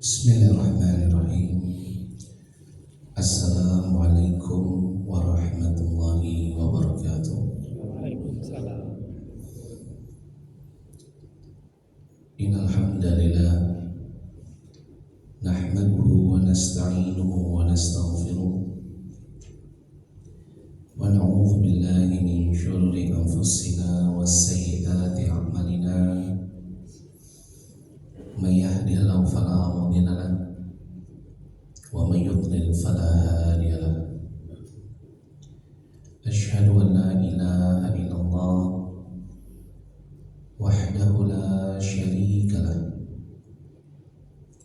Bismillahirrahmanirrahim. Assalamualaikum warahmatullahi wabarakatuh. Waalaikumsalam. Innal hamdalillah nahmaduhu wa nasta'inuhu wa nastaghfiruh wa na'udzu billahi min syururi anfusina wa sayyiati a'malina. May yahdihillahu fala mudilla lahu wa may yudlil fala hadiya lahu. Asyhadu an la ilaha illallah wahdahu la syarika lahu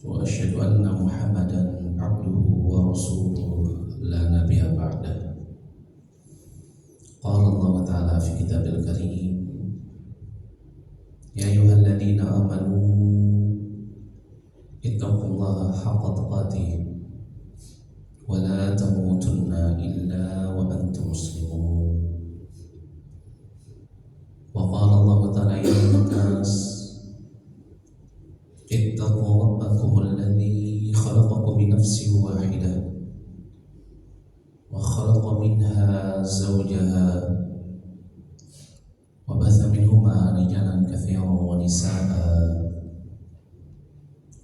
wa asyhadu anna Muhammadan abduhu wa rasuluhu la nabiyya ba'dah. Qala Allah ta'ala fi kitabil karim, ya ayyuhalladzina amanu ittaqullaha haqqa tuqatih wa la tamutunna illa wa antum muslimun. Wa qala Allah ta'ala ya ayyuhan-nas ittaqu rabbakum alladhi khalaqakum min nafsin wahidah wa khalaqa minha zawjaha wa batha minhuma rijalan katsiran wa nisaa'a.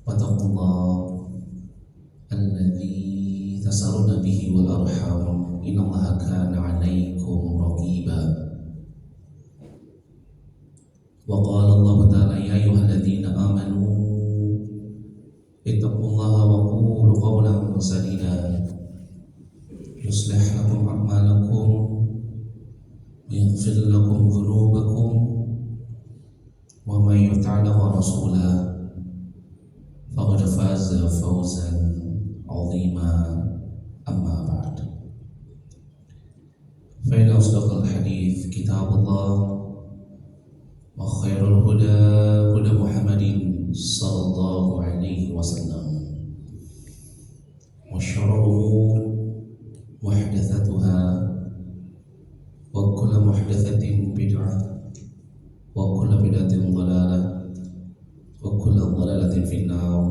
Wattaqullaha alladzi tasalluna bihi wal arham innallaha kana 'alaikum raqiba. Wa qala Allah ta'ala ya ayyuhalladzina amanu ittaqullaha wa qulu qawlan sadida yuslih lakum a'malakum wa yaghfir lakum dhunubakum wa may yuti'illah rasulahu faqad faza fawzan 'azima. Amma ba'd. Fa inna asdaqal hadits kitabullah wa khairul huda huda Muhammadin sallallahu alaihi wasallam wa syarrul umur muhdatsatuha wa kullu muhdatsatin bid'ah wa kullu bid'atin dhalalah wa kullu dhalalatin finnar.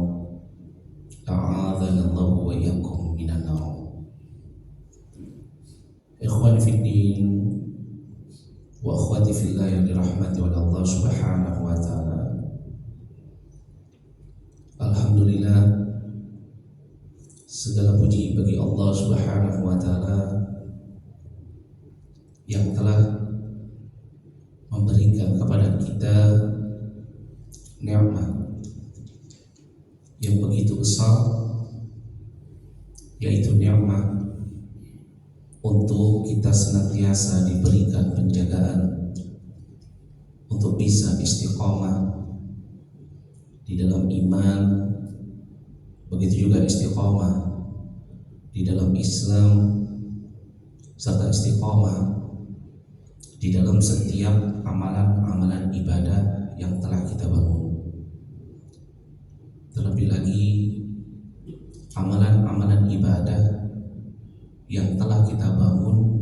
A'adzana Allah wa iyyakum minan nar. Ikhwani fid din wa akhwati fillah yang dirahmati oleh Allah Subhanahu wa taala. Alhamdulillah, segala puji bagi Allah Subhanahu wa taala yang telah memberikan kepada kita nikmat yang begitu besar, yaitu nikmat untuk kita senantiasa diberikan penjagaan untuk bisa istiqamah di dalam iman, begitu juga istiqamah di dalam Islam, serta istiqamah di dalam setiap amalan-amalan ibadah yang telah kita bangun. Terlebih lagi amalan-amalan ibadah yang telah kita bangun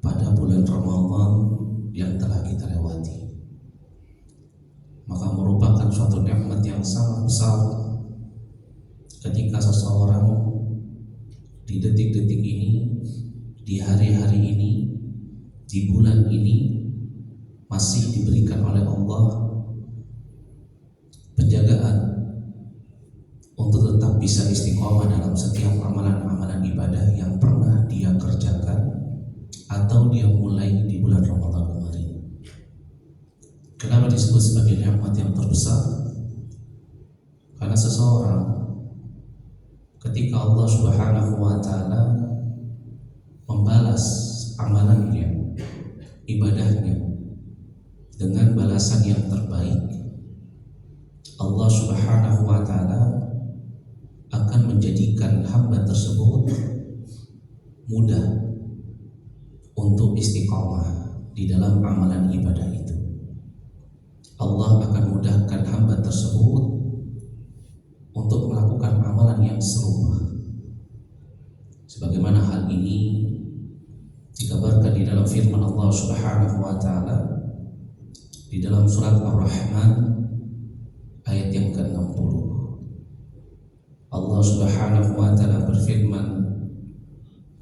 pada bulan Ramadan yang telah kita lewati, maka merupakan suatu nikmat yang sangat besar ketika seseorang di detik-detik ini, di hari-hari ini, di bulan ini masih diberikan oleh Allah penjagaan untuk tetap bisa istiqomah dalam setiap amalan-amalan ibadah yang pernah dia kerjakan atau dia mulai di bulan Ramadan kemarin. Kenapa disebut sebagai nikmat yang terbesar? Karena seseorang ketika Allah Subhanahu wa taala membalas amalannya, ibadahnya dengan balasan yang terbaik, Allah Subhanahu wa taala akan menjadikan hamba tersebut mudah untuk istiqamah di dalam amalan ibadah itu. Allah akan mudahkan hamba tersebut untuk melakukan amalan yang serupa. Sebagaimana hal ini dikabarkan di dalam firman Allah Subhanahu wa taala di dalam surat Ar-Rahman ayat yang ke-60. Subhanahu wa ta'ala berfirman,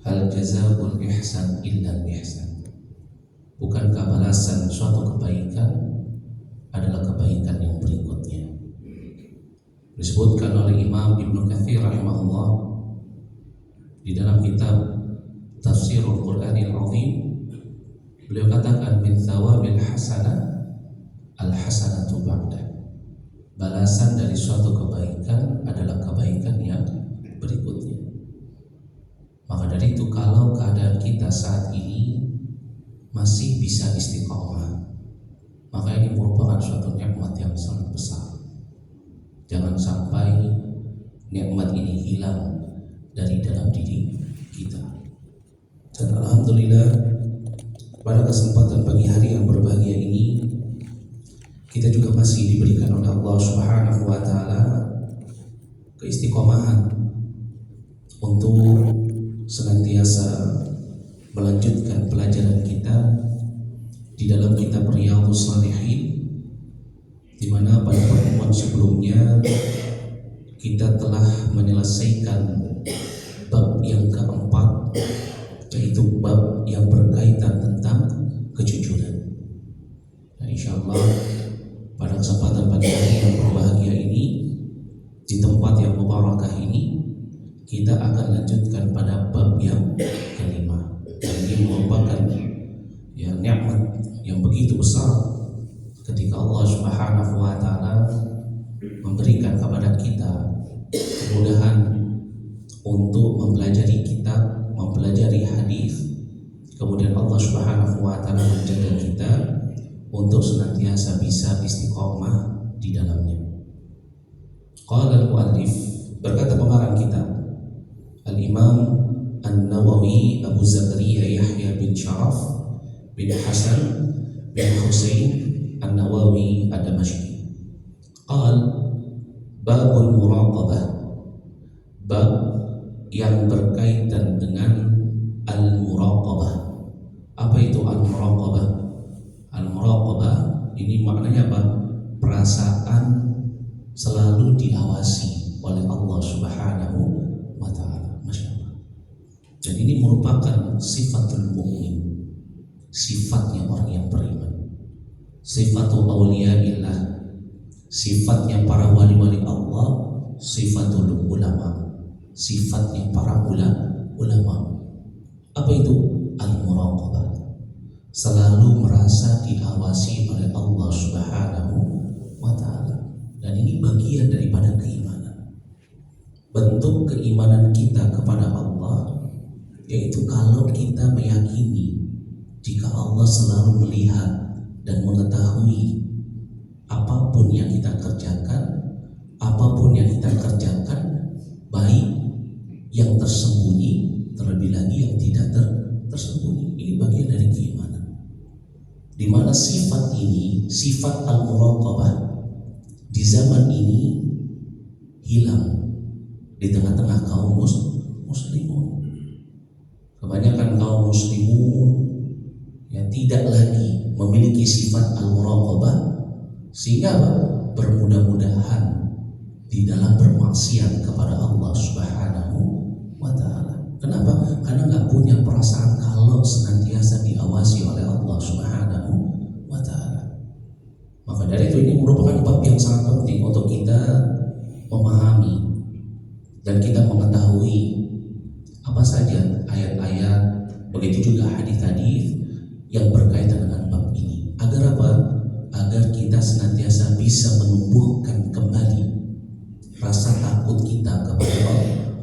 hal jazaa'ul ihsan illa ihsan. Bukankah balasan suatu kebaikan adalah kebaikan yang berikutnya? Disebutkan oleh Imam Ibnu Katsir rahimahullah di dalam kitab Tafsirul Qur'anil Azim, beliau katakan min thawabil hasanah al-hasanatu ba'dah. Balasan dari suatu kebaikan adalah kebaikan yang berikutnya. Maka dari itu, kalau keadaan kita saat ini masih bisa istiqomah, maka ini merupakan suatu nikmat yang sangat besar. Jangan sampai nikmat ini hilang dari dalam diri kita. Dan alhamdulillah, pada kesempatan pagi hari yang berbahagia ini, kita juga masih diberikan oleh Allah Subhanahu wa ta'ala keistiqomahan untuk senantiasa melanjutkan pelajaran kita di dalam kitab Riyadhus Shalihin, di mana pada pertemuan sebelumnya kita telah menyelesaikan bab yang keempat, yaitu bab yang berkaitan tentang kejujuran. Nah, insyaallah pada kesempatan pagi hari yang berbahagia ini, di tempat yang mubarakah ini, kita akan lanjutkan pada bab yang kelima. Dan ini merupakan nikmat yang begitu besar ketika Allah Subhanahu wa ta'ala memberikan kepada kita kemudahan untuk mempelajari kitab, mempelajari hadis. Kemudian Allah Subhanahu wa ta'ala menjaga kita untuk senantiasa bisa istiqomah di dalamnya. Qala al-muallif, berkata pengarang kitab Al-Imam An-Nawawi Abu Zakaria Yahya bin Sharaf bin Hasan bin Husain An-Nawawi Ad-Damashqi. Qal babul muraqabah, bab yang berkaitan dengan al-muraqabah. Apa itu al-muraqabah? Al-muraqabah ini maknanya apa? Perasaan selalu diawasi oleh Allah Subhanahu wa ta'ala. Masya Allah. Dan ini merupakan sifatul mukmin, sifatnya orang yang beriman, sifatul awliyaillah, sifatnya para wali-wali Allah, sifatul ulama, sifatnya para ulama. Apa itu al-muraqabah? Selalu merasa diawasi oleh Allah Subhanahu wa ta'ala. Dan ini bagian daripada keimanan. Bentuk keimanan kita kepada Allah yaitu kalau kita meyakini jika Allah selalu melihat dan mengetahui apapun yang kita kerjakan, apapun yang kita kerjakan, baik yang tersembunyi, terlebih lagi yang tidak tersembunyi. Ini bagian dari keimanan, di mana sifat ini, sifat al-muraqabah, di zaman ini hilang di tengah-tengah kaum muslimun. Kebanyakan kaum muslimun tidak lagi memiliki sifat al-muraqabah, sehingga bermudah-mudahan di dalam bermaksiat kepada Allah Subhanahu wa ta'ala. Kenapa? Karena nggak punya perasaan kalau senantiasa diawasi oleh Allah Subhanahu wa ta'ala. Maka dari itu ini merupakan bab yang sangat penting untuk kita memahami dan kita mengetahui apa saja ayat-ayat, begitu juga hadis-hadis yang berkaitan dengan bab ini. Agar apa? Agar kita senantiasa bisa menumbuhkan kembali rasa takut kita kepada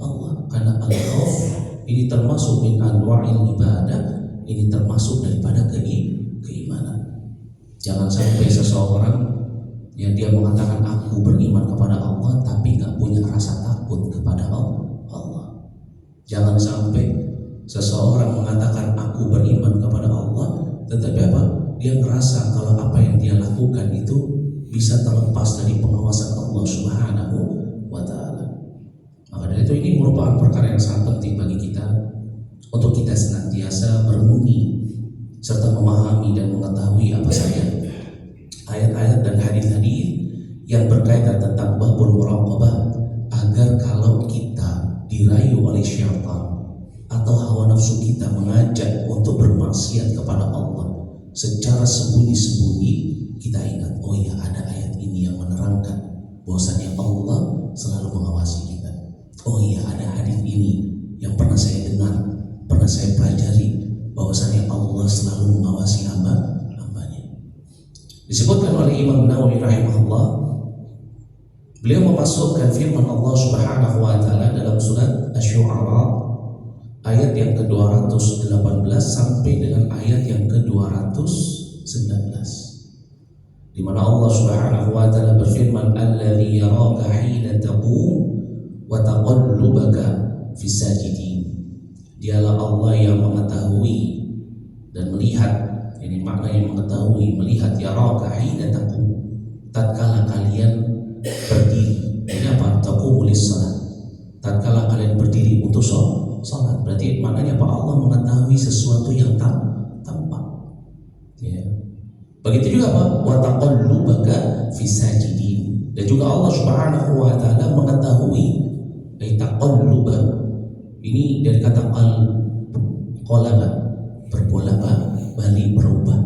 Allah. Karena al-khauf ini termasuk min anwa'il ibadah, ini termasuk daripada keimanan. Jangan sampai seseorang yang dia mengatakan aku beriman kepada Allah tapi nggak punya rasa takut kepada Allah. Jangan sampai seseorang mengatakan aku beriman kepada Allah tetapi apa? Dia merasa kalau apa yang dia lakukan itu bisa terlepas dari pengawasan Allah Subhanahu wa ta'ala. Maka dari itu ini merupakan perkara yang sangat penting bagi kita untuk kita senantiasa merenungi serta memahami dan mengetahui apa saja ayat-ayat dan hadis-hadis yang berkaitan tentang babul muraqabah, agar kalau kita bermaksiat kepada Allah secara sembunyi-sembunyi, kita ingat, oh ya, ada ayat ini yang menerangkan bahwasanya Allah selalu mengawasi kita. Oh iya, ada hadis ini yang pernah saya dengar, pernah saya pelajari, bahwasanya Allah selalu mengawasi hambanya. Disebutkan oleh Imam Nawawi rahimahullah, beliau memasukkan firman Allah Subhanahu wa taala dalam surat Asy-Syu'ara ayat yang ke-218 sampai dengan ayat yang ke-219, di mana Allah Subhanahu wa taala berfirman, "Alladzi yaraka hina taqum wa taqallubaka fis sajidin." Dialah Allah yang mengetahui dan melihat, ini makna yang mengetahui, melihat, yaraka hina taqum, tatkala kalian berdiri. Ini apa? Taqumul salat, tatkala kalian berdiri untuk salat. Berarti maknanya apa? Allah mengetahui sesuatu yang tampak. Ya. Begitu juga apa? Wa taqallubaka fis sajidin. Dan juga Allah Subhanahu wa taala mengetahui taqalluba. Ini dari kata qalaba, berbolak-balik, berubah.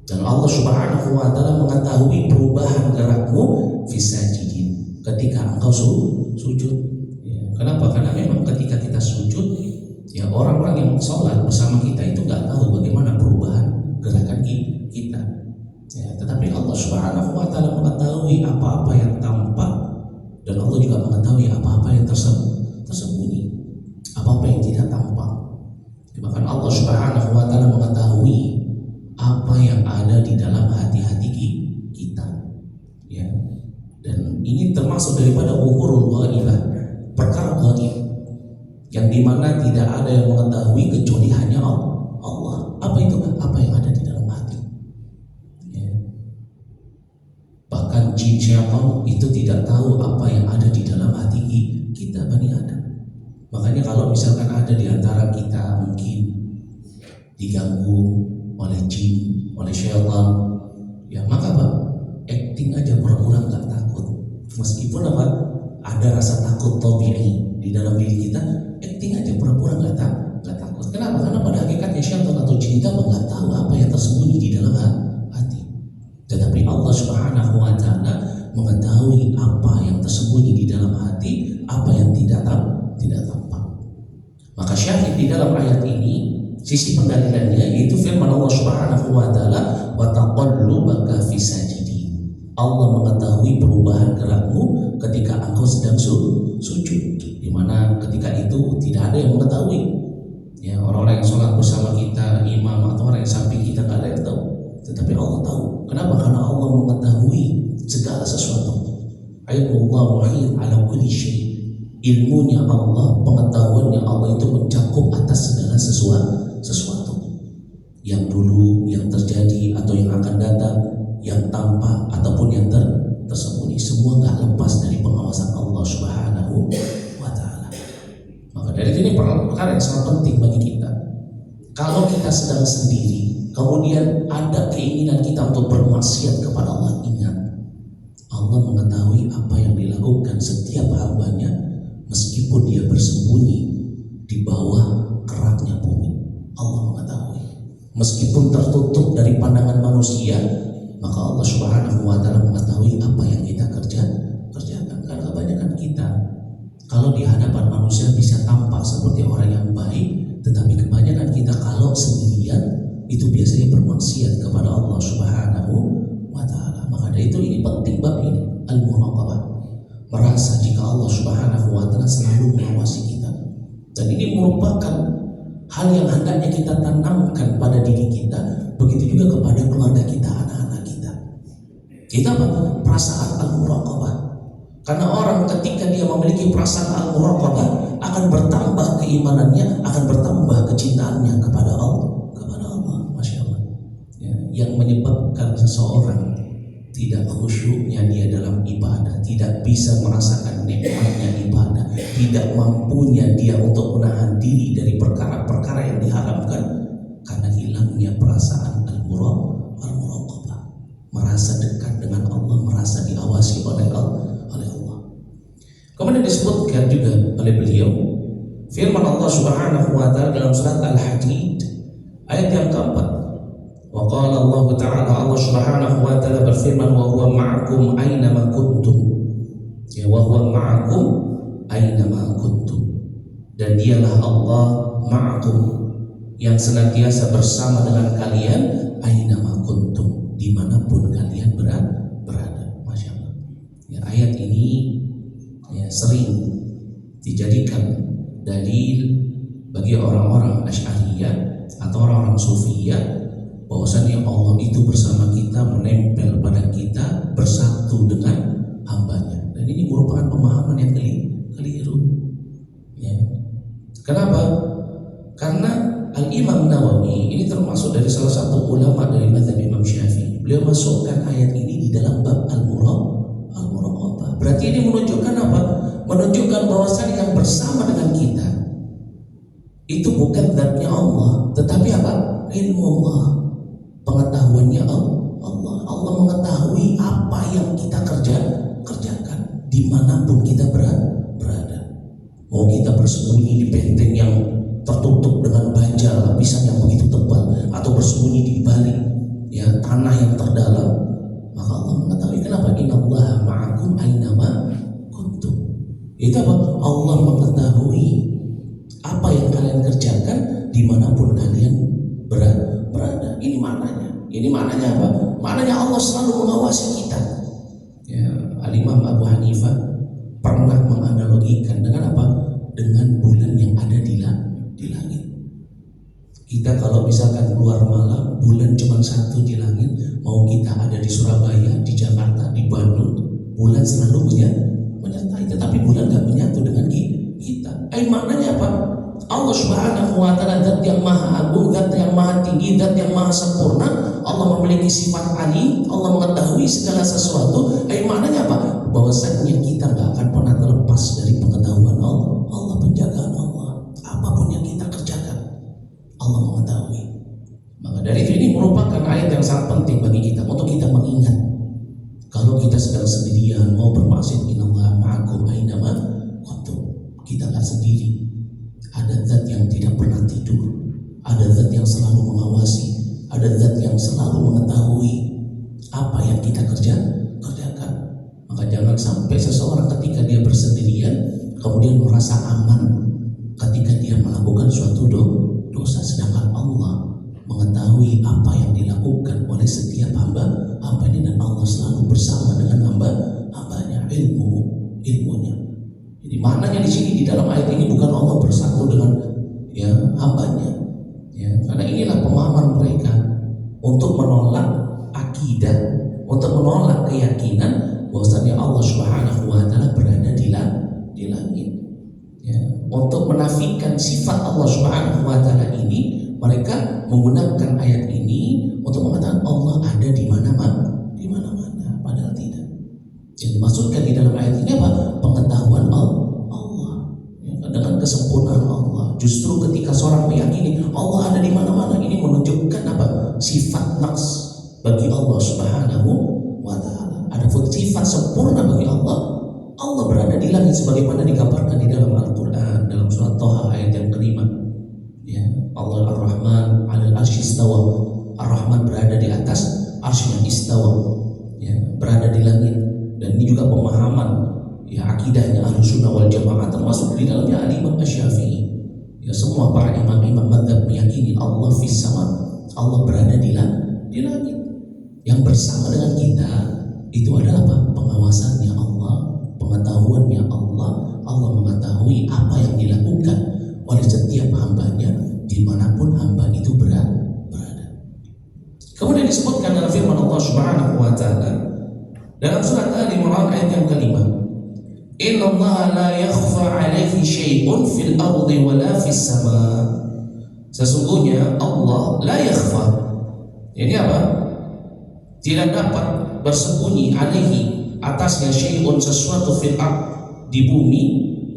Dan Allah Subhanahu wa taala mengetahui perubahan gerakmu fis sajidin, ketika engkau sujud. Ya. Kenapa? Karena memang ketika kita sujud, ya, orang-orang yang sholat bersama kita itu nggak tahu bagaimana perubahan gerakan kita. Ya, tetapi Allah Subhanahu wa taala mengetahui apa-apa yang tampak, dan Allah juga mengetahui apa-apa yang tersembunyi, apa-apa yang tidak tampak. Bahkan Allah Subhanahu wa taala mengetahui apa yang ada di dalam hati-hati kita. Ya. Dan ini termasuk daripada umurul ghaibah, perkara ghaib yang dimana tidak ada yang mengetahui kecuali hanya Allah. Apa itu? Apa yang ada di dalam hati. Ya. Bahkan jin syaitan itu tidak tahu apa yang ada di dalam hati kita, Bani Adam. Makanya kalau misalkan ada di antara kita mungkin diganggu oleh jin, oleh syaitan, ya maka apa? Acting aja, pura-pura nggak takut. Meskipun apa? Ada rasa takut tabi'i di dalam diri kita, acting aja pura-pura nggak takut. Kenapa? Karena pada hakikatnya syaitan atau jin kita nggak tahu apa yang tersembunyi di dalam hati. Tetapi Allah Subhanahu wa taala mengetahui apa yang tersembunyi di dalam hati, apa yang tidak tampak. Maka syahid di dalam ayat ini, sisi pendalilannya yaitu firman Allah Subhanahu wa taala, wa taqallubaka fis sajidin. Allah mengetahui perubahan gerakmu ketika engkau sedang sujud, di mana ketika itu tidak ada yang mengetahui. Ya, orang-orang yang sholat bersama kita, imam atau orang yang samping kita, nggak ada yang tahu. Tetapi Allah tahu. Kenapa? Karena Allah mengetahui segala sesuatu. Ilmullah wahid ala kulli syai'. Ilmunya Allah, pengetahuannya Allah itu mencakup atas segala sesuatu yang dulu, yang terjadi atau yang akan datang, yang tampak ataupun yang tersembunyi, semua nggak lepas dari pengawasan Allah Subhanahu wa taala. Maka dari sini perkara yang sangat penting bagi kita. Kalau kita sedang sendiri, kemudian ada keinginan kita untuk bermaksiat kepada Allah, ingat, Allah mengetahui apa yang dilakukan setiap hambanya. Meskipun dia bersembunyi di bawah keraknya bumi, Allah mengetahui. Meskipun tertutup dari pandangan manusia, maka Allah Subhanahu wa taala mengetahui apa yang kita kerjakan. Karena kebanyakan kita kalau di hadapan manusia bisa tampak seperti orang yang baik, tetapi kebanyakan kita kalau sendirian itu biasanya bermaksiat kepada Allah Subhanahu wa taala. Maka dari itu ini penting bab ini, al-muraqabah. Merasa jika Allah Subhanahu wa taala selalu mengawasi kita. Dan ini merupakan hal yang hendaknya kita tanamkan pada diri kita, begitu juga kepada keluarga kita, anak-anak kita. Kita apa? Perasaan al-muraqabah. Karena orang ketika dia memiliki perasaan al-muraqabah, akan bertambah keimanannya, akan bertambah kecintaannya kepada Allah. Masya Allah. Ya, yang menyebabkan seseorang tidak khusyuknya dia dalam ibadah, tidak bisa merasakan nikmatnya ibadah, tidak mampunya dia untuk menahan diri dari perkara-perkara yang diharamkan, karena hilangnya perasaan al-muraqabah, merasa dekat dengan Allah, merasa diawasi oleh Allah. Kemudian disebutkan juga oleh beliau firman Allah Subhanahu wa taala dalam surat Al-Hadid Ayat yang keempat, wa qala Allah Ta'ala, Allah Subhanahu wa Ta'ala berfirman, wa huwa ma'akum aina ma kuntum. Ya, wa huwa ma'akum aina ma kuntum. Dan dialah Allah ma'akum, yang senantiasa bersama dengan kalian, aina ma kuntum, dimanapun kalian berada. Masya Allah. Ya, ayat ini ya, sering dijadikan dalil bagi orang-orang Asy'ariyah atau orang-orang Sufiyah bahwasanya Allah itu bersama kita, menempel pada kita, bersatu dengan hambanya. Dan ini merupakan pemahaman yang keliru. Ya. Kenapa? Karena Al-Imam Nawawi ini termasuk dari salah satu ulama dari mazhab Imam Syafi'i. Beliau masukkan ayat ini di dalam bab Al-Muraqabah. Berarti ini menunjukkan apa? Menunjukkan bahwasanya yang bersama dengan kita itu bukan zatnya Allah, tetapi apa? Ilmu Allah, pengetahuannya Allah. Allah mengetahui apa yang kita kerjakan dimanapun kita berada. Mau kita bersembunyi di benteng yang tertutup dengan baja lapisan yang begitu tebal, atau bersembunyi di balik ya tanah yang terdalam, maka Allah mengetahui. Kenapa? Innallaha ma'akum ainama kuntum. Itu apa? Allah mengetahui apa yang kalian kerjakan dimanapun kalian berada. Ini maknanya. Ini maknanya apa? Maknanya Allah selalu mengawasi kita. Ya, Al-Imam Abu Hanifah pernah menganalogikan dengan apa? Dengan bulan yang ada di langit. Kita kalau misalkan keluar malam, bulan cuma satu di langit. Mau kita ada di Surabaya, di Jakarta, di Bandung, bulan selalu menyertai. Tetapi bulan gak menyatu dengan kita. Maknanya apa? Allah Subhanahu wa Ta'ala zat yang maha agung, zat yang maha tinggi, zat yang maha sempurna. Allah memiliki sifat alim, Allah mengetahui segala sesuatu. Maknanya apa? Bahwasanya kita gak akan pernah terlepas dari pengetahuan Allah, penjagaan Allah. Apapun yang kita kerjakan, Allah mengetahui. Maka dari itu, ini merupakan ayat yang sangat penting bagi kita untuk kita mengingat. Kalau kita sedang sendirian mau bermaksud, innallaha ma'akum aina ma kuntum, kita gak sendiri. Ada zat yang tidak pernah tidur, ada zat yang selalu mengawasi, ada zat yang selalu mengetahui apa yang kita kerjakan. Maka jangan sampai seseorang ketika dia bersendirian kemudian merasa aman ketika dia melakukan suatu dosa, sedangkan Allah mengetahui apa yang dilakukan oleh setiap hambanya, dan Allah selalu bersama dengan hambanya, ilmunya. Jadi maknanya di sini di dalam ayat ini bukan Allah bersatu dengan ya hambanya, ya, karena inilah pemahaman mereka untuk menolak akidah, untuk menolak keyakinan bahwasanya Allah Subhanahu wa Ta'ala berada di langit. Ya, untuk menafikan sifat Allah Subhanahu wa Ta'ala ini, mereka menggunakan ayat ini untuk mengatakan Allah ada di mana-mana, padahal tidak. Yang dimaksudkan di dalam ayat ini apa? Pengetahuan Allah, ya, dengan kesempurnaan Allah. Justru ketika seorang meyakini Allah ada di mana-mana, ini menunjukkan apa? Sifat naqs bagi Allah Subhanahu wa Ta'ala. Ada sifat sempurna bagi Allah. Allah berada di langit sebagaimana dikabarkan di dalam Al-Quran, dalam surat Thaha ayat yang kelima. Ya, Allah Ar-Rahman 'alal 'arsy istawa. Ar-Rahman berada di atas arsy-Nya, istawa. Ya, berada di langit. Dan ini juga pemahaman ya akidahnya Ahlussunnah wal Jamaah, termasuk di dalamnya Al-Imam Asy-Syafi'i. Ya, semua para imam-imam mazhab meyakini Allah fis sama, Allah berada di langit. Yang bersama dengan kita itu adalah apa? Pengawasannya Allah, pengetahuannya Allah. Allah mengetahui apa yang dilakukan oleh setiap hambanya dimanapun hamba itu berada. Kemudian disebutkan dalam firman Allah Subhanahu wa Ta'ala dalam surat Ali Imran ayat yang kelima, innallaha la yakhfa 'alaihi syai'un fil ardi wala fis sama. Sesungguhnya Allah la yakhfa, ini apa? Tidak dapat bersembunyi alaihi, atasnya, syai'un, sesuatu fil ard, di bumi,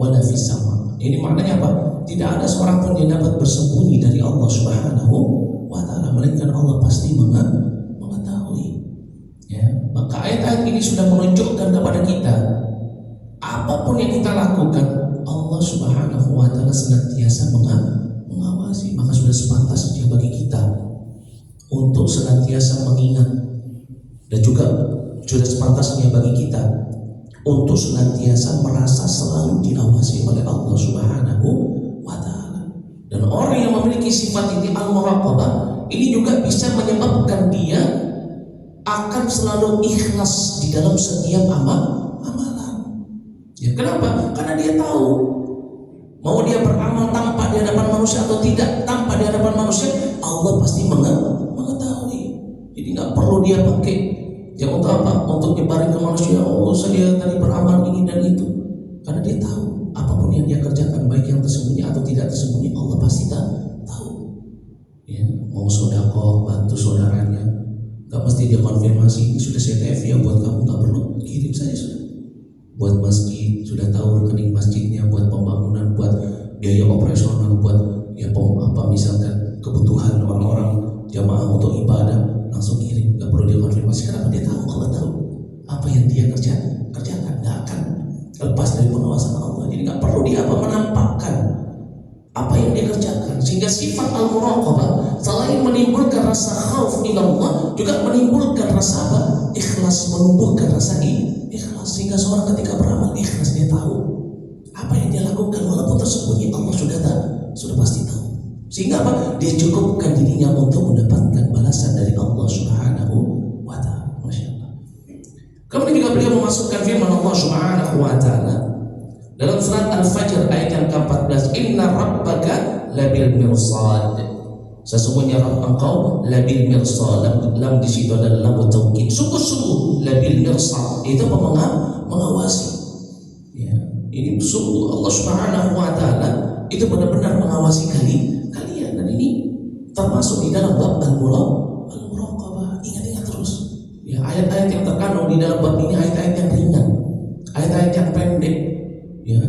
wala fis sama. Ini maknanya apa? Tidak ada seorang pun yang dapat bersembunyi dari Allah Subhanahu wa Ta'ala, melainkan Allah pasti mengetahui. Ya, maka ayat-ayat ini sudah menunjukkan kepada kita apapun yang kita lakukan, Allah Subhanahu wa Ta'ala senantiasa mengawasi. mengawasi, maka sudah sepantasnya bagi kita untuk senantiasa mengingat, dan juga sudah sepantasnya bagi kita untuk senantiasa merasa selalu diawasi oleh Allah Subhanahu wa Ta'ala. Dan orang yang memiliki sifat ini al-muraqabah, ini juga bisa menyebabkan dia akan selalu ikhlas di dalam setiap amalan. Ya, kenapa? Karena dia tahu mau dia beramal tanpa di hadapan manusia atau tidak tanpa di hadapan manusia, Allah pasti mengetahui. Jadi nggak perlu dia pakai ya untuk apa? Untuk nyebarin ke manusia, oh saya tadi beramal ini dan itu. Karena dia tahu apapun yang dia kerjakan, baik yang tersembunyi atau tidak tersembunyi, Allah pasti tahu. Ya, mau sedekah bantu saudaranya, nggak mesti dia konfirmasi ini sudah saya TF ya buat kamu, nggak perlu, kirim saja sudah. Buat masjid sudah tahu rekening masjidnya, buat pembangunan, buat biaya operasional, buat ya misalkan kebutuhan orang-orang jamaah untuk ibadah, langsung kirim, nggak perlu dia konfirmasi. Kenapa? Dia tahu, Allah tahu apa yang dia kerjakan, nggak akan lepas dari pengawasan Allah. Jadi nggak perlu dia menampakkan apa yang dia kerjakan. Sehingga sifat al-muraqabah selain menimbulkan rasa khauf ilallah, juga menimbulkan rasa apa? Ikhlas, menumbuhkan rasa ikhlas. Sehingga seorang ketika beramal ikhlas, dia tahu apa yang dia lakukan walaupun tersembunyi, Allah sudah pasti tahu. Sehingga apa? Dia cukupkan dirinya untuk mendapatkan balasan dari Allah Subhanahu wa Ta'ala. Masya Allah. Kemudian juga beliau memasukkan firman Allah Subhanahu wa Ta'ala dalam surat Al-Fajr ayat yang ke-14, inna rabbaka labil mirsad. Sesungguhnya Rabb engkau labil mirsad. Lam di situ adalah lam taukid. Sungguh-sungguh labil mirsad itu mengawasi. Ya, ini sungguh Allah Subhanahu wa Ta'ala itu benar-benar mengawasi kalian, dan ini termasuk di dalam bab al-muraqabah. Ingat terus. Ya, ayat-ayat yang terkandung di dalam bab ini ayat-ayat yang ringan, ayat-ayat yang pendek. Ya,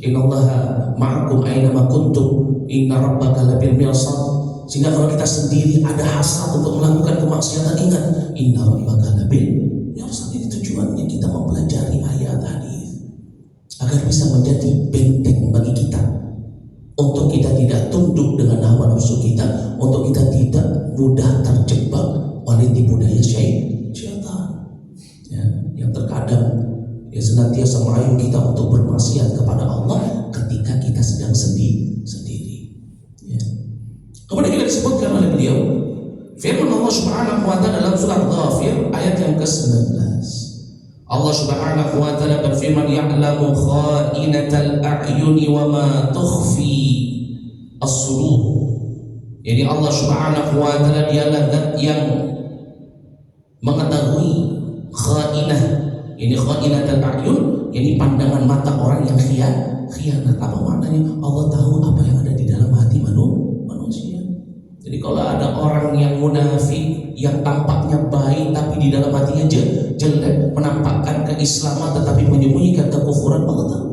innallaha ma'akum aina ma kuntum inna rabbaka labil mirsad. Sehingga kalau kita sendiri ada hasrat untuk melakukan kemaksiatan, ingat inna rabbaka labil mirsad. Ini tujuannya kita mempelajari ayat hadis agar bisa menjadi benteng bagi kita, untuk kita tidak tunduk dengan hawa nafsu kita, untuk kita tidak mudah terjebak oleh tipu daya syaitan. Ya, yang terkadang ya senantiasa merayu kita untuk bermaksiat kepada Allah ketika kita sedang sendiri. Ya. Kemudian juga disebutkan oleh beliau firman Allah Subhanahu wa Ta'ala dalam surat Ghafir ayat yang ke-19. Allah Subhanahu wa Ta'ala berfirman, ya'lamu kha'inatal a'yuni wa ma tukhfi as-sudur. Jadi Allah Subhanahu wa Ta'ala dialah zat yang mengetahui kha'inah. Ini kha'inatal a'yun, ini pandangan mata orang yang khianat. Apa maknanya? Allah tahu apa yang ada di dalam hati manusia. Jadi kalau ada orang yang munafik, yang tampaknya baik tapi di dalam hatinya jelek, menampakkan keislaman tetapi menyembunyikan kekufuran, Allah tahu.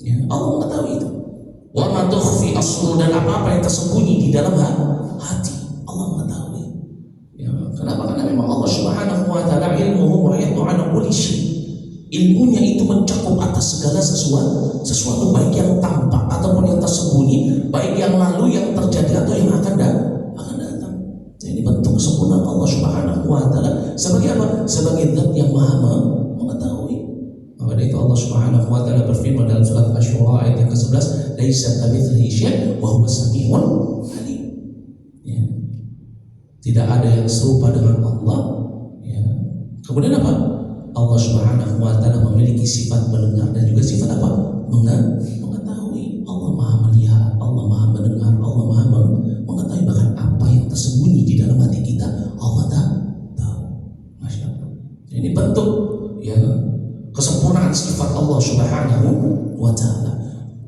Ya, Allah mengetahui itu. Wa ma tukhfi as-sudur, dan apa-apa yang tersembunyi di dalam hati, Allah mengetahui. Ya, kenapa? Karena memang Allah Subhanahu wa Ta'ala ilmuhu muhitun ala kulli syai'. Ilmunya itu mencakup atas segala sesuatu baik yang tampak ataupun yang tersembunyi, baik yang lalu, yang terjadi atau yang akan datang. Ini bentuk kesempurnaan Allah Subhanahu wa Ta'ala sebagai apa? Sebagai zat yang maha mengetahui. Maka dari itu Allah Subhanahu wa Ta'ala berfirman dalam surat Asy-Syura ayat yang ke-11, laisa kamitslihi syai' wa huwas samiul alim. Ya. Tidak ada yang serupa dengan Allah. Ya. Kemudian apa? Allah Subhanahu wa Ta'ala memiliki sifat mendengar dan juga sifat apa? Mengetahui. Allah maha melihat, Allah maha mendengar, Allah maha mengetahui, bahkan apa yang tersembunyi di dalam hati kita Allah tahu. Masya Allah. Ini bentuk ya kesempurnaan sifat Allah Subhanahu wa Ta'ala.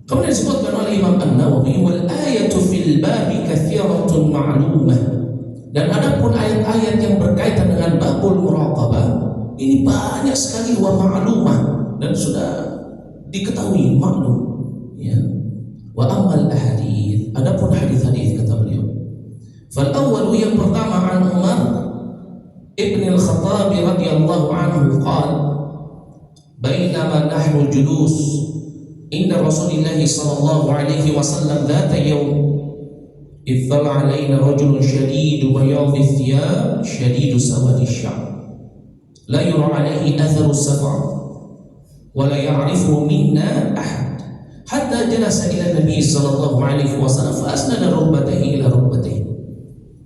Kemudian disebutkan oleh Imam An-Nawawi, wal ayatu fil babi katsiratun ma'lumah. Dan adapun ayat-ayat yang berkaitan dengan babul muraqabah ini banyak sekali, wa ma'lumah, dan sudah diketahui, maklum. Ya. Wa amal ahadits, adapun hadis-hadis kata beliau, fal awwalu, yang pertama, an Umar ibn al-Khattab radhiyallahu anhu qala bainama nahnu julus inda Rasulillah sallallahu alaihi wasallam dzata yawm ittala alaina rajulun shadidu bayadhi thiyab shadidu sawadi sya'b la yura alaihi atharu safar wa la ya'rifu minna ahad hatta jalasa ila nabi sallallahu alaihi wasallam fa asnada rukbatayhi ila rukbatayhi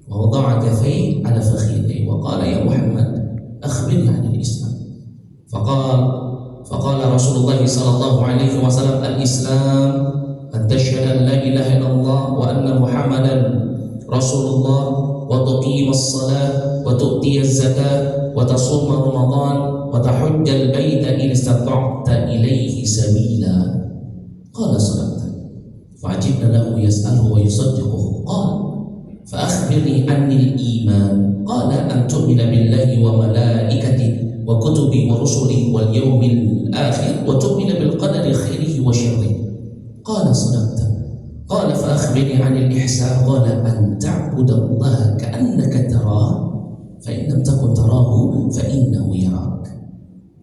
wa wada'a kaffayhi ala fakhidayhi wa qala ya Muhammad akhbirni 'anil Islam faqala Rasulullah sallallahu alaihi wasallam al-Islam an tashhadu an la ilaha illallah wa anna Muhammadan Rasulullah wa tuqima as-salat wa tu'ti az-zakat wa tasuma Ramadan wa tahujja al-baita in istata'ta ilayhi sabila. Qala sadaqta. Fa'ajibna lahu yas'aluhu wa yusaddiquhu. Qala fa akhbirni 'anil iman. Qala an tu'mina billahi wa malaikatihi wa kutubihi wa rusulihi wal yawmil akhir wa tu'mina bil qadari khairihi wa syarrihi. Qala sadaqta. Qala fa akhbirni 'anil ihsan. Qala an ta'budallaha ka'annaka tarahu fa in lam takun tarahu fa innahu yarak.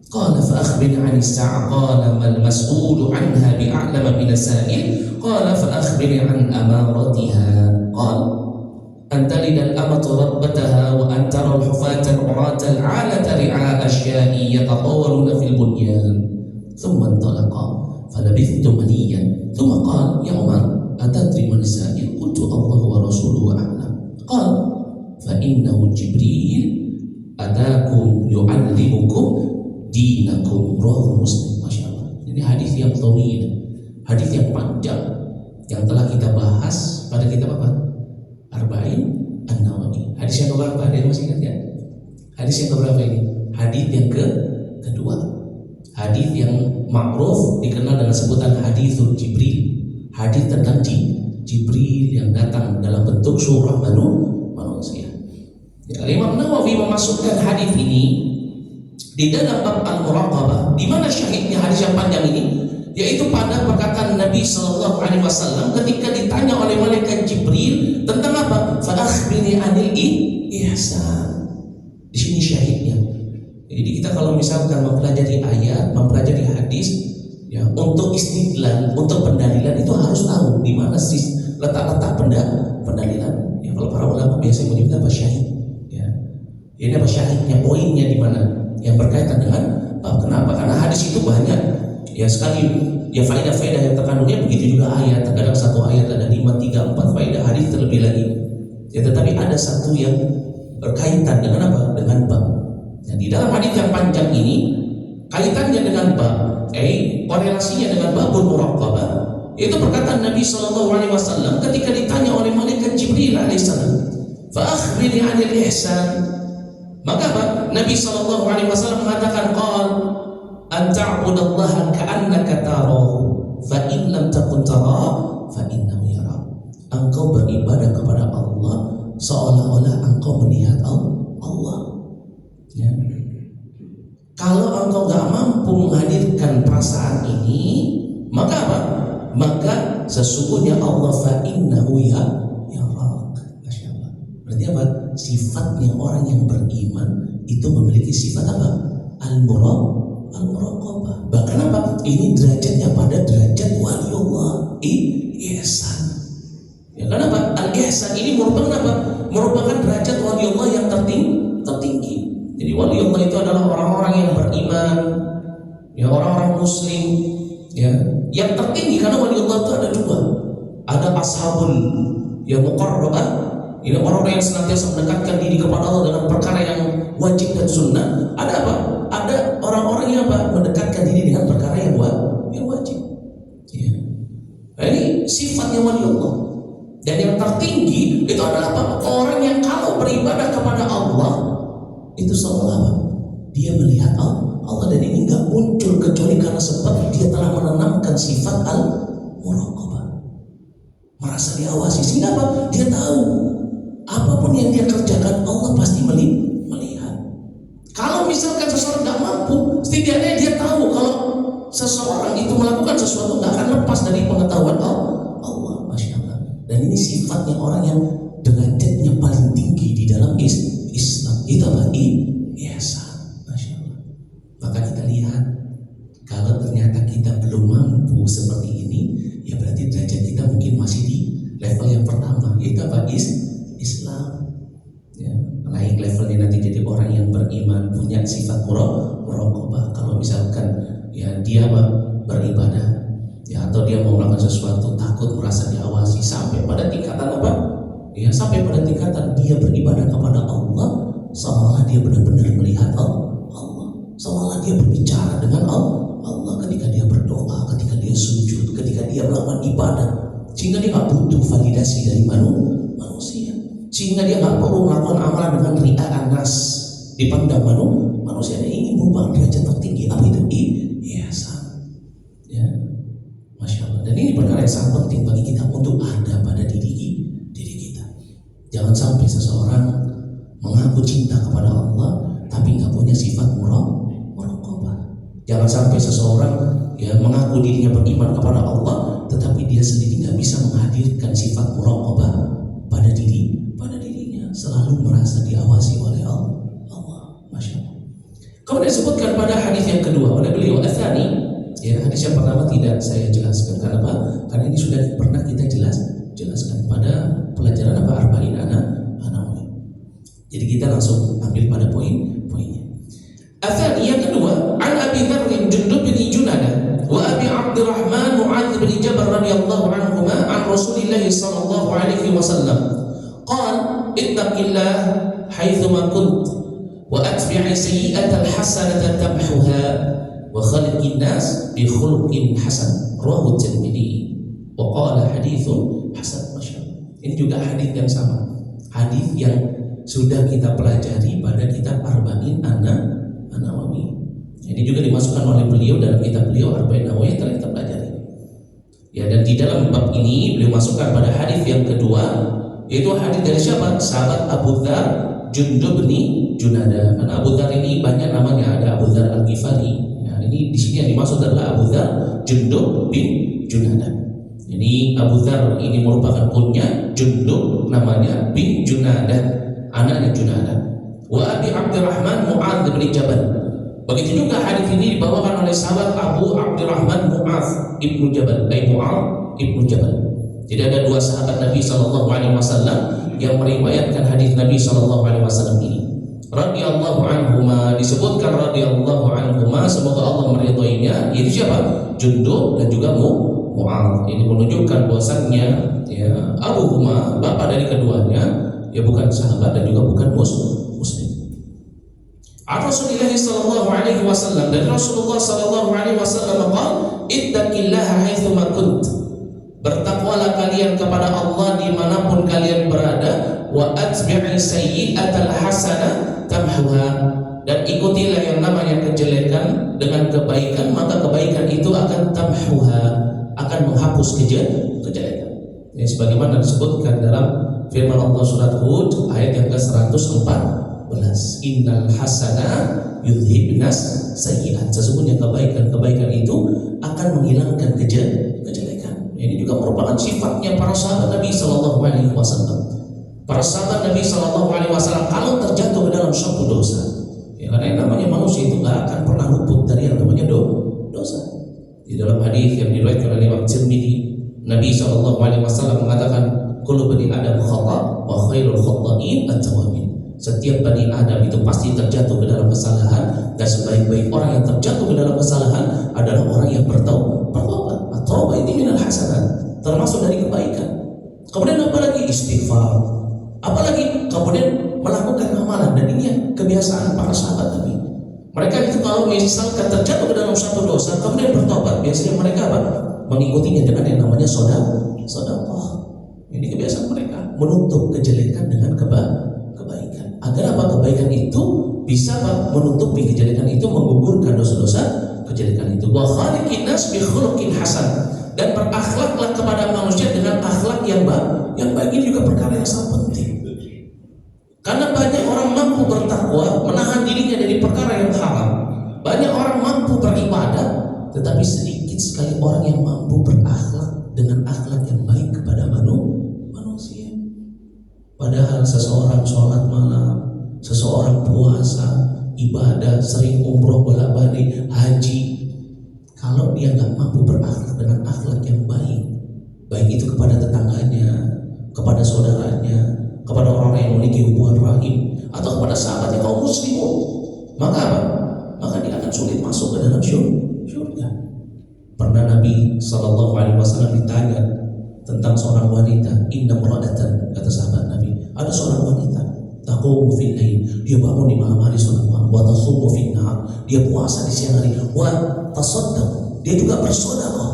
Qala fa akhbirni 'anis sa'ah. Qala mal mas'ulu 'anha bi'a'lama min as-sa'il. Qala fa akhbirni 'an amaratiha. Qala an talida al-amatu rabbataha wa an tara al-hufata al-'urata al-'alata ri'a asya'i yatatawwaruna fil bunyan. Thumma intalaqa falabithtu maliyan. Thumma qala ya Umar atadri man as-sa'il? Qultu Allah wa rasuluhu a'lam. Qala fa innahu Jibril atakum yu'allimukum dinakum. Rawahu Muslim. Masya Allah. Ini hadis yang tawil, hadis yang panjang yang telah kita bahas pada kitab apa? Arba'in An-Nawawi. Hadis yang keberapa? Ada yang masih ingat ya? Hadis yang keberapa ini? Hadis yang kedua. Hadis yang ma'ruf dikenal dengan sebutan hadithul Jibril. Hadis tentang Jibril yang datang dalam bentuk surah manusia. Ya, Imam Nawawi memasukkan hadis ini di dalam bab al-muraqabah. Di mana syahidnya hadis yang panjang ini? Yaitu pada perkataan Nabi sallallahu alaihi wasallam ketika ditanya oleh malaikat Jibril tentang apa? Fa akhbirni 'anil ihsan. Di sini syahidnya. Jadi kita kalau misalkan mempelajari ayat, mempelajari hadis, ya, untuk istidlal, untuk pendalilan itu harus tahu di mana sih letak-letak pendalilan. Ya, kalau para ulama biasanya menyebut apa? Syahid. Ya. Ini apa syahidnya? Poinnya di mana? Yang berkaitan dengan bab. Kenapa? Karena hadis itu banyak. Ya sekali ya faedah-faedah yang terkandungnya, begitu juga ayat. Terkadang satu ayat ada 5, 3, 4 faedah, hadis terlebih lagi. Ya, tetapi ada satu yang berkaitan dengan apa? Dengan bab. Nah, di dalam hadis yang panjang ini kaitannya dengan bab, korelasinya dengan babul muraqabah. Itu perkataan Nabi sallallahu alaihi wasallam ketika ditanya oleh malaikat Jibril alaihissalam, "Fa akhbirni 'anil ihsan." Maka apa? Nabi sallallahu alaihi wasallam mengatakan, "Qal an ta'budallaha ka'annaka tarahu, fa in lam takun tarahu, fa innahu yarak." Engkau beribadah kepada Allah seolah-olah engkau melihat Allah. Ya. Kalau engkau gak mampu menghadirkan perasaan ini, maka apa? Maka sesungguhnya Allah fa innahu yarak. Masya Allah. Berarti apa? Sifatnya orang yang beriman itu memiliki sifat apa? Al-muraqabah. Bahkan apa? Ini derajatnya pada derajat waliullah ihsan. Ya, kenapa? Al-ihsan ini merupakan apa? Merupakan derajat waliullah yang tertinggi. Jadi waliullah itu adalah orang-orang yang beriman, ya, orang-orang muslim, ya, yang tertinggi. Karena waliullah itu ada dua. Ada ashabul ya muqarrabah, ini orang-orang yang senantiasa mendekatkan diri kepada Allah dengan perkara yang wajib dan sunnah. Ada apa? Ada orang-orang yang apa? Mendekatkan diri dengan perkara yang wajib. Ya. Nah, ini sifatnya waliullah. Dan yang tertinggi itu adalah apa? Orang yang kalau beribadah kepada Allah itu seolah dia melihat Allah, dan ini nggak muncul kecuali karena sebab dia telah menanamkan sifat al-muraqabah, merasa diawasi, sehingga apa? Dia tahu apapun yang dia kerjakan Allah pasti melihat. Kalau misalkan seseorang nggak mampu, setidaknya dia tahu kalau seseorang itu melakukan sesuatu nggak akan lepas dari pengetahuan Allah. Masya Allah. Dan ini sifatnya orang yang derajatnya paling tinggi di dalam Islam. Itu apa? Ihsan. Masya Allah. Maka kita lihat, kalau ternyata kita belum mampu seperti ini, ya berarti derajat kita mungkin masih di level yang pertama, yaitu apa? sesuatu, takut merasa diawasi, sampai pada tingkatan apa? Ya, sampai pada tingkatan dia beribadah kepada Allah seolah dia benar-benar melihat Allah, seolah dia berbicara dengan Allah ketika dia berdoa, ketika dia sujud, ketika dia melakukan ibadah, sehingga dia nggak butuh validasi dari manusia, sehingga dia nggak perlu melakukan amalan dengan ria'an nas dipandang manusia. Ini merupakan derajat tertinggi. Apa itu? Ihsan. Ya, Masya Allah. Dan ini perkara yang sangat penting bagi kita untuk ada pada diri kita. Jangan sampai seseorang mengaku cinta kepada Allah tapi nggak punya sifat muraqabah. Jangan sampai seseorang mengaku dirinya beriman kepada Allah tetapi dia sendiri nggak bisa menghadirkan sifat muraqabah pada dirinya, selalu merasa diawasi oleh Allah. Masya Allah. Kemudian disebutkan pada hadis yang kedua oleh beliau, Atsani. Hadis yang pertama tidak saya jelaskan. Kenapa? Karena ini sudah pernah kita jelaskan pada pelajaran Arba'in An-Nawawi. Jadi kita langsung ambil pada poin-poinnya. Atsani yang kedua, an Abi Dzar Jundub bin Junadah wa Abi Abdurrahman Mu'adz bin Jabal radhiyallahu anhuma an Rasulillah sallallahu alaihi wasallam. Qala ittaqillah haitsuma kunt wa atbi'i sayyi'atal hasanata tamhuha wa khaliqin nas bi khuluqin hasan. Rawahu Tirmidzi wa qala haditsun hasan. Masyaallah. Ini juga hadis yang sama. Hadis yang sudah kita pelajari pada kitab Arba'in An-Nawawi. Ini juga dimasukkan oleh beliau dalam kitab beliau Arba'in An-Nawawi yang telah kita pelajari. Ya, dan di dalam bab ini beliau masukkan pada hadis yang kedua, yaitu hadis dari siapa? Sahabat Abu Dzar Jundub bin Junadah. Karena Abu Dzar ini banyak namanya, ada Abu Dzar Al-Ghifari. Ini di sini yang dimaksud adalah Abu Dzar Jundub bin Junadah. Ini Abu Dzar ini merupakan kunyah, Jundub namanya bin Junadah, anaknya Junadah. Wa Abi Abdurrahman Mu'adz bin Jabal. Begitu juga hadis ini dibawakan oleh sahabat Abu Abdurrahman Mu'adz ibnu Jabal, Mu'adz ibnu Jabal. Jadi ada dua sahabat Nabi Shallallahu Alaihi Wasallam yang meriwayatkan hadis Nabi Shallallahu Alaihi Wasallam ini. Radhiyallahu anhuma, disebutkan radhiyallahu anhuma, semoga Allah meridhoinya. Yaitu siapa? Jundub dan juga Mu'adz. Ini menunjukkan bahwasannya Abu Huma, bapak dari keduanya, bukan sahabat dan juga bukan muslim. Rasulullah sallallahu alaihi wasallam, dan Rasulullah sallallahu alaihi wasallam qala ittaqillaha haitsuma kunt. Bertakwalah kalian kepada Allah dimanapun kalian berada, wa atbi'i sayyi'atal hasanah tamhuha, dan ikutilah yang namanya kejelekan dengan kebaikan, maka kebaikan itu akan tamhuha, akan menghapus kejelekan. Ini sebagaimana disebutkan dalam firman Allah surat Hud ayat yang ke-114. Innal hasana yudhibnas sayyi'at. Sesungguhnya kebaikan itu akan menghilangkan kejelekan. Ini juga merupakan sifatnya para sahabat Nabi Sallallahu Alaihi Wasallam. Para sahabat Nabi Sallallahu Alaihi Wasallam kalau terjatuh ke dalam suatu dosa, karena yang namanya manusia itu nggak akan pernah luput dari yang namanya dosa. Di dalam hadis yang diriwayatkan oleh Imam Tirmidzi, Nabi Sallallahu Alaihi Wasallam mengatakan, kullu bani Adam khata wa khairul khata'in at-tawwabin. Setiap bani Adam itu pasti terjatuh ke dalam kesalahan, dan sebaik-baik orang yang terjatuh ke dalam kesalahan adalah orang yang bertaubat. Taubat itu minal hasanat, termasuk dari kebaikan. Kemudian apalagi istighfar, apalagi kemudian melakukan amalan. Dan ini kebiasaan para sahabat Nabi. Mereka itu kalau misalkan terjatuh ke dalam satu dosa kemudian bertobat, biasanya mereka mengikutinya dengan yang namanya sedekah. Ini kebiasaan mereka, menutup kejelekan dengan kebaikan. Agar kebaikan itu bisa menutupi kejelekan itu, menggugurkan dosa-dosa kejelekan itu. Wa khaliqin nas bi khuluqin hasan, dan berakhlaklah kepada manusia dengan akhlak yang baik. Ini juga perkara yang sangat penting. Karena banyak orang mampu bertakwa, menahan dirinya dari perkara yang haram. Banyak orang mampu beribadah, tetapi sedikit sekali orang yang mampu berakhlak dengan akhlak yang baik kepada manusia. Padahal seseorang sholat malam, seseorang puasa, ibadah, sering umroh, bolak-balik, haji, kalau dia nggak mampu berakhlak dengan akhlak yang baik, baik itu kepada tetangganya, kepada saudaranya, kepada orang yang memiliki hubungan rahim, atau kepada sahabatnya kaum muslimun, maka dia akan sulit masuk ke dalam syurga. Pernah Nabi SAW ditanya tentang seorang wanita, inna mra'atan, kata sahabat Nabi, ada seorang wanita taqumu fil lail, dia bangun di malam hari salat malam, wa tasumu fin nahar, dia puasa di siang hari, wa tasaddaq, dia juga bersedekah.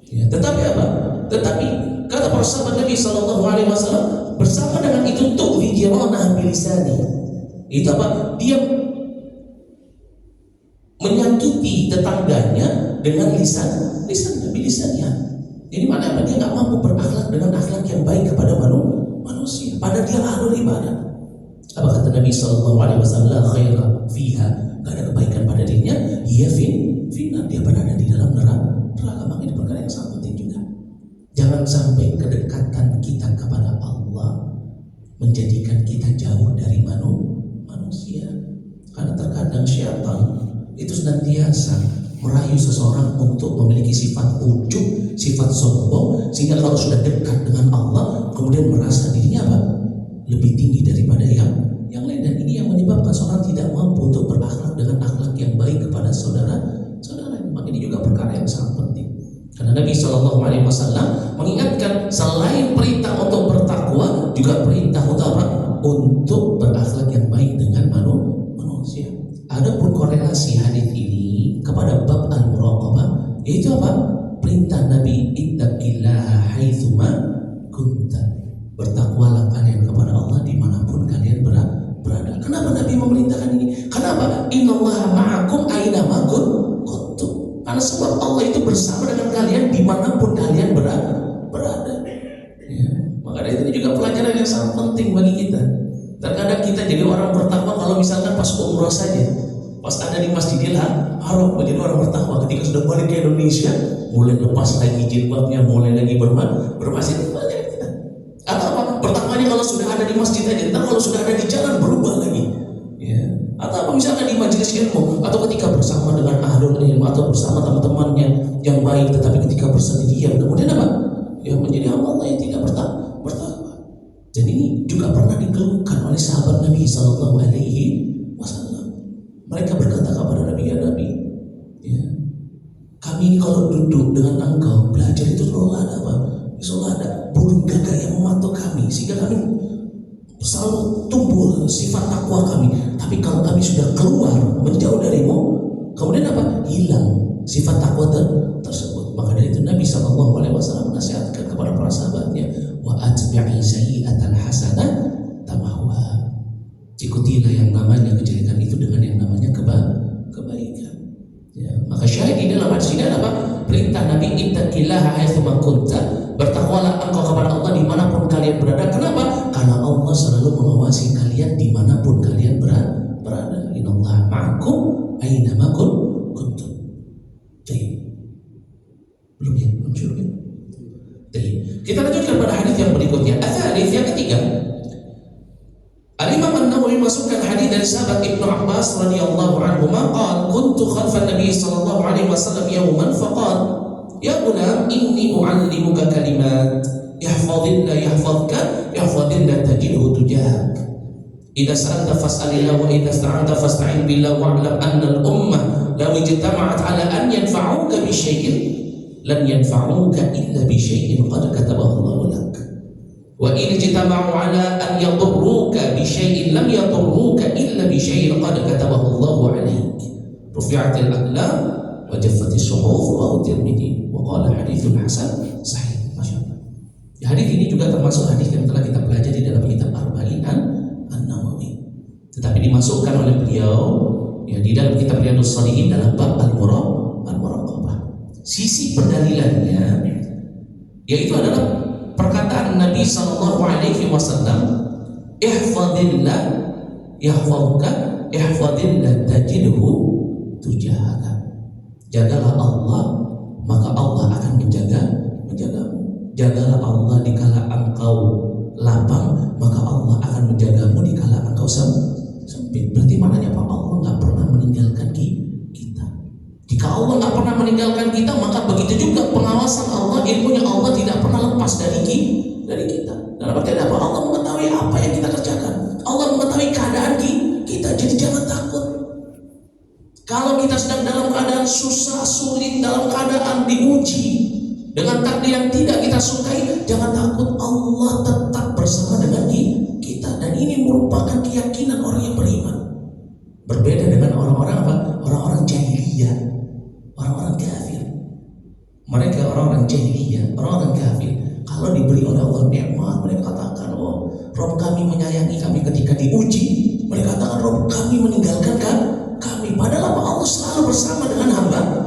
Ya, tetapi apa? Tetapi kata para sahabat Nabi SAW, bersama dengan itu tu'zi jiranah bilisani. Itu apa? Dia menyakiti tetangganya dengan lisannya, bilisannya. Jadi mana apa? Dia nggak mampu berakhlak dengan akhlak yang baik kepada manusia. Padahal dia ahlul ibadah. Apa kata Nabi SAW? La khaira fiha, nggak ada kebaikan pada dirinya. Ia finna, dia berada di dalam neraka. Maka ini perkara yang sangat penting juga. Jangan sampai kedekatan kita kepada Allah menjadikan kita jauh dari manusia. Karena terkadang syaitan itu senantiasa merayu seseorang untuk memiliki sifat ujub, sifat sombong, sehingga kalau sudah dekat dengan Allah kemudian merasa dirinya apa? Lebih tinggi daripada yang lain, dan ini yang menyebabkan seorang tidak mampu untuk berakhlak dengan akhlak yang baik kepada saudara. Maka ini juga perkara yang sangat penting. Karena Nabi SAW mengingatkan selain perintah untuk bertakwa, juga perintah untuk apa? Untuk berakhlak yang baik dengan manusia. Adapun korelasi hadis ini kepada bab al-muraqabah, yaitu apa? Perintah Nabi, ittaqillaha haitsuma kunta, bertakwalah kalian kepada Allah dimanapun kalian berada. Kenapa Nabi memerintahkan ini? Kenapa? Innallaha ma'akum ainama kuntum. Karena sebab Allah itu bersama dengan kalian dimanapun kalian berada. Ya, maka dari itu juga pelajaran yang sangat penting bagi kita. Terkadang kita jadi orang bertakwa kalau misalkan pas umroh saja, pas ada di Masjidil Haram menjadi orang bertakwa. Ketika sudah balik ke Indonesia, mulai lepas lagi jilbabnya, mulai lagi bermasjid. Atau apa? Bertakwanya kalau sudah ada di masjid aja, entah kalau sudah ada di jalan berubah lagi. Ya. Atau apa misalkan di majelis ilmu, atau ketika bersama dengan ahlul ilmu, atau bersama teman-temannya yang baik, tetapi ketika bersendirian, kemudian apa? Ya menjadi hamba Allah yang tidak bertakwa. Dan ini juga pernah dikeluhkan oleh sahabat Nabi SAW. Mereka berkata kepada Nabi, ya Nabi, ya, kami ini kalau duduk dengan engkau belajar itu selalu ada apa? Selalu ada burung gagak yang memantau kami, sehingga kami selalu tumbuh sifat takwa kami. Tapi kalau kami sudah keluar menjauh darimu, kemudian apa? Hilang sifat takwa tersebut. Maka dari itu Nabi SAW menasihatkan kepada para sahabatnya, wa atbi'i sayyi'atal hasanah tamahwa. Ikutilah yang namanya kejelekan itu dengan yang namanya kebaikan. Ya, maka syahid di dalam hadis ini apa? Perintah Nabi, ittaqillaha haitsuma kunta, bertakwalah engkau kepada Allah dimanapun kalian berada. Kenapa? Karena Allah selalu mengawasi kalian dimanapun kalian berada. Innallaha ma'akum ainama kuntum. Jadi belum syukur. Kita lanjutkan pada hadis yang berikutnya. Hadis yang ketiga. Al-Imam An-Nawawi masukkan hadis dari sahabat Ibnu Abbas radhiyallahu anhu, qala kuntu khalfa Nabi sallallahu alaihi wasallam yawman faqala ya gulam inni u'allimuka kalimat ihfazillah yahfazka ihfazillah tajidhu tujahak. Idza sa'alta fas'alillah wa idza ista'anta fasta'in billah wa'lam anna al-ummah law ijtama'at 'ala an yanfa'uka bi syai'in lan yanfa'uka illa bi syai'in qad katabahu Allah lak. Wa in ijtama'u 'ala an yadurruka bi syai'in lam yadurruka illa bi syai'in qad katabahu Allah 'alaik. Rufi'atil aqlam wa jaffatis suhuf wa Tirmidzi wa qala haditsun hasan sahih. Masyaallah. Hadis ini juga termasuk hadis yang telah kita pelajari dalam kitab Arba'in An-Nawawi. Tetapi dimasukkan oleh beliau ya di dalam kitab Riyadhus Shalihin dalam bab al-muraqabah. Sisi pendalilannya yaitu adalah perkataan Nabi sallallahu alaihi wasallam, ihfazillah yahfazka ihfazillah tajidhu tujahaka. Jagalah Allah, maka Allah akan menjagamu. Jagalah Allah dikala engkau lapang, maka Allah akan menjagamu dikala engkau sempit. Berarti maknanya apa? Allah nggak pernah meninggalkan kita. Jika Allah nggak pernah meninggalkan kita, maka begitu juga pengawasan Allah, ilmunya Allah tidak pernah lepas dari kita. Dan artinya apa? Allah mengetahui apa yang kita kerjakan. Allah mengetahui keadaan kita. Jadi jangan takut. Kalau kita sedang dalam keadaan susah, sulit, dalam keadaan diuji dengan takdir yang tidak kita sukai, jangan takut, Allah tetap bersama dengan kita. Dan ini merupakan keyakinan orang yang beriman. Berbeda dengan orang-orang apa? Orang-orang jahiliyah, orang-orang kafir. Mereka orang-orang jahiliyah, orang-orang kafir. Kalau diberi oleh Allah nikmat, mereka katakan, oh, Rob kami menyayangi kami ketika diuji. Mereka katakan, Rob kami meninggalkan kami. Padahal apa? Allah selalu bersama dengan hambanya.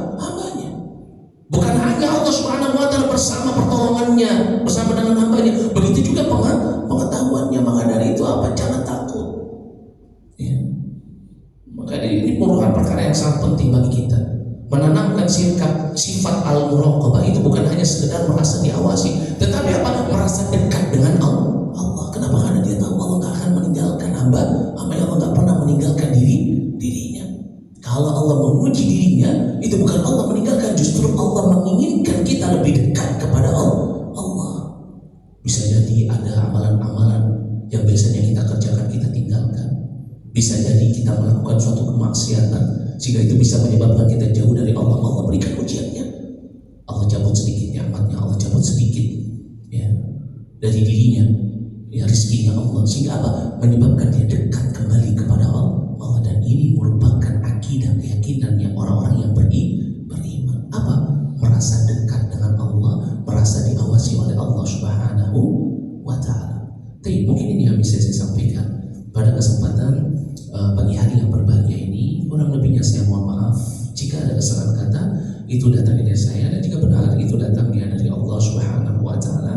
Bukan hanya Allah Subhanahu wa Ta'ala bersama pertolongannya, bersama dengan hambanya, begitu juga pengetahuannya. Maka dari itu apa? Jangan takut. Ya. Maka ini merupakan perkara yang sangat penting bagi kita. Menanamkan sifat al-muraqabah itu bukan hanya sekedar merasa diawasi, tetapi apa? Merasa dekat dengan Allah. Kenapa? Karena dia tahu Allah gak akan meninggalkan hamba yang Allah gak pernah meninggalkan dirinya. Kalau Allah menguji dirinya, itu bukan Allah meninggalkan, justru Allah menginginkan kita lebih dekat kepada Allah. Bisa jadi ada amalan-amalan yang biasanya kita kerjakan, kita tinggalkan. Bisa jadi kita melakukan suatu kemaksiatan, sehingga itu bisa menyebabkan kita jauh dari Allah. Allah berikan ujiannya. Allah cabut sedikit nikmatnya, Allah cabut sedikit ya dari dirinya, ya rezekinya Allah, sehingga apa? Menyebabkan dia dekat kembali kepada Allah. Dan ini merupakan akidah, keyakinannya orang-orang yang beriman. Apa? Merasa dekat dengan Allah, merasa diawasi oleh Allah Subhanahu wa Ta'ala. Tapi mungkin ini yang bisa saya sampaikan pada kesempatan pagi hari yang berbahagia ini. Kurang lebihnya saya mohon maaf jika ada kesalahan kata, itu datang dari saya, dan jika benar itu datangnya dari Allah Subhanahu wa Ta'ala.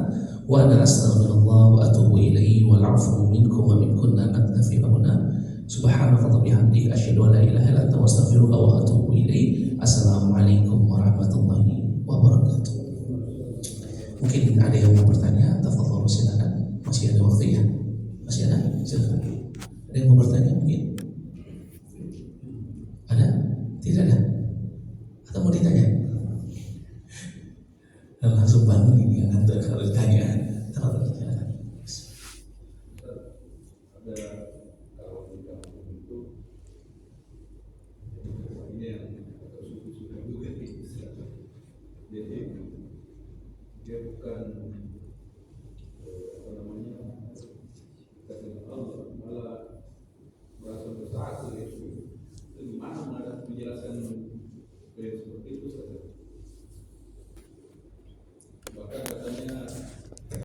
Wa ana astaghfirullah wa atubu ilaihi wal 'afwu minkum wa min kunna naktafi huna. Subhanallah bihamdihi asyhadu an la ilaha illa anta astaghfiruka wa atubu ilaik. Assalamualaikum warahmatullahi wabarakatuh. Mungkin ada yang mau bertanya, tafadhol silakan. Masih ada waktu ya? Masih ada? Silakan. Ada yang mau bertanya mungkin? Ada? Tidak ada? Atau mau ditanya? Langsung bangun ini yang antar kalau ditanya. Tafadhol silakan. Dia bukan apa namanya kata Allah, malah merasa bersalah. Itu gimana menjelaskan